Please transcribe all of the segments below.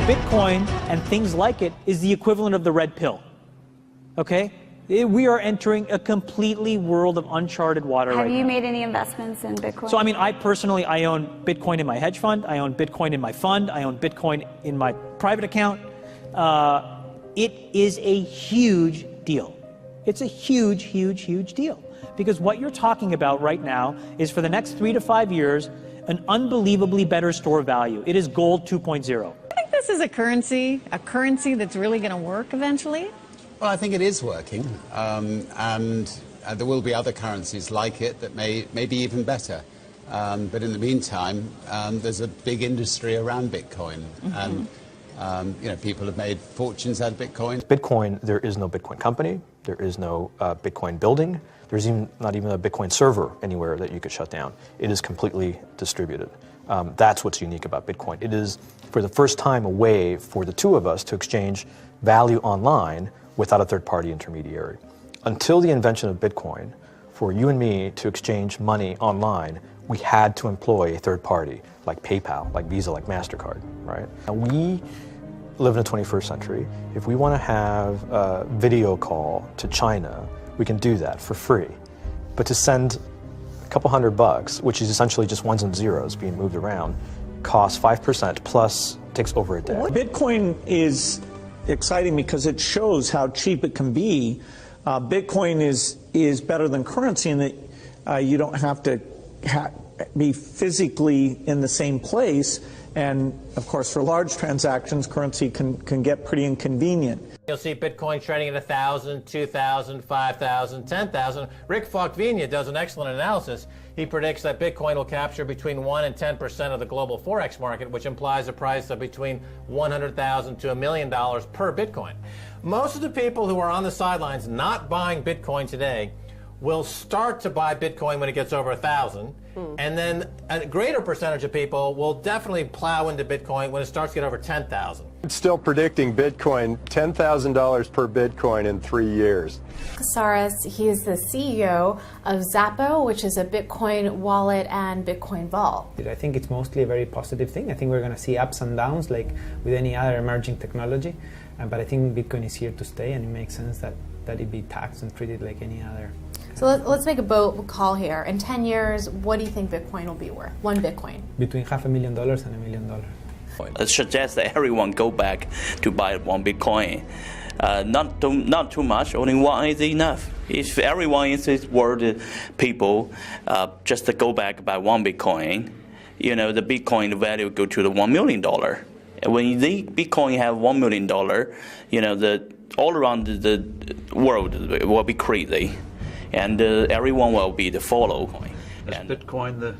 Bitcoin and things like it is the equivalent of the red pill, okay? We are entering a completely world of uncharted water right now. Have you made any investments in Bitcoin? So, I mean, I personally, I own Bitcoin in my hedge fund. I own Bitcoin in my fund. I own Bitcoin in my private account. It is a huge deal. It's a huge, huge, huge deal. Because what you're talking about right now is for the next 3 to 5 years, an unbelievably better store of value. It is gold 2.0. I think this is a currency that's really going to work eventually. Well, I think it is working, and there will be other currencies like it that may be even better. But in the meantime, there's a big industry around Bitcoin, and people have made fortunes out of Bitcoin. Bitcoin, there is no Bitcoin company, there is no Bitcoin building, there's not even a Bitcoin server anywhere that you could shut down. It is completely distributed. That's what's unique about Bitcoin. It is, for the first time, a way for the two of us to exchange value online without a third-party intermediary. Until the invention of Bitcoin, for you and me to exchange money online, we had to employ a third party, like PayPal, like Visa, like MasterCard, right? And we live in the 21st century. If we want to have a video call to China, we can do that for free. But to send a couple $100, which is essentially just ones and zeros being moved around, costs 5% plus takes over a day. Bitcoin is exciting because it shows how cheap it can be. Bitcoin is better than currency in that you don't have to be physically in the same place. And of course, for large transactions, currency can get pretty inconvenient. You'll see Bitcoin trading at 1,000, 2,000, 5,000, 10,000. Rick Falkvinia does an excellent analysis. He predicts that Bitcoin will capture between 1 and 10% of the global Forex market, which implies a price of between $100,000 to $1 million per Bitcoin. Most of the people who are on the sidelines not buying Bitcoin today will start to buy Bitcoin when it gets over 1,000, and then a greater percentage of people will definitely plow into Bitcoin when it starts to get over 10,000. It's still predicting Bitcoin $10,000 per Bitcoin in 3 years. Casares, he is the CEO of Zappo, which is a Bitcoin wallet and Bitcoin vault. I think it's mostly a very positive thing. I think we're going to see ups and downs like with any other emerging technology, but I think Bitcoin is here to stay, and it makes sense that it be taxed and treated like any other. So let's make a bold call here. In 10 years, what do you think Bitcoin will be worth? One Bitcoin? Between $500,000 and $1 million. I suggest that everyone go back to buy one Bitcoin. Not too much, only one is enough. If everyone in this world, people, just to go back buy one Bitcoin, the Bitcoin value go to the $1 million. When the Bitcoin have $1 million, all around the world will be crazy. And everyone will be the follow. Is Bitcoin the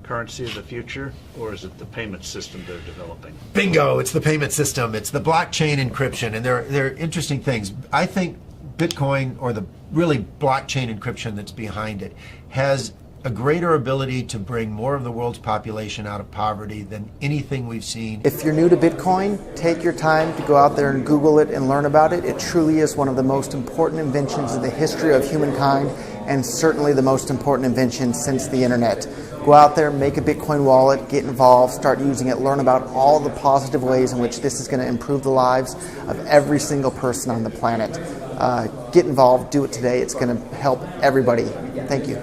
currency of the future, or is it the payment system they're developing? Bingo! It's the payment system. It's the blockchain encryption, and they're interesting things. I think Bitcoin, or the really blockchain encryption that's behind it, has a greater ability to bring more of the world's population out of poverty than anything we've seen. If you're new to Bitcoin, take your time to go out there and Google it and learn about it. It truly is one of the most important inventions in the history of humankind, and certainly the most important invention since the internet. Go out there, make a Bitcoin wallet, get involved, start using it, learn about all the positive ways in which this is going to improve the lives of every single person on the planet. Get involved, do it today. It's going to help everybody. Thank you.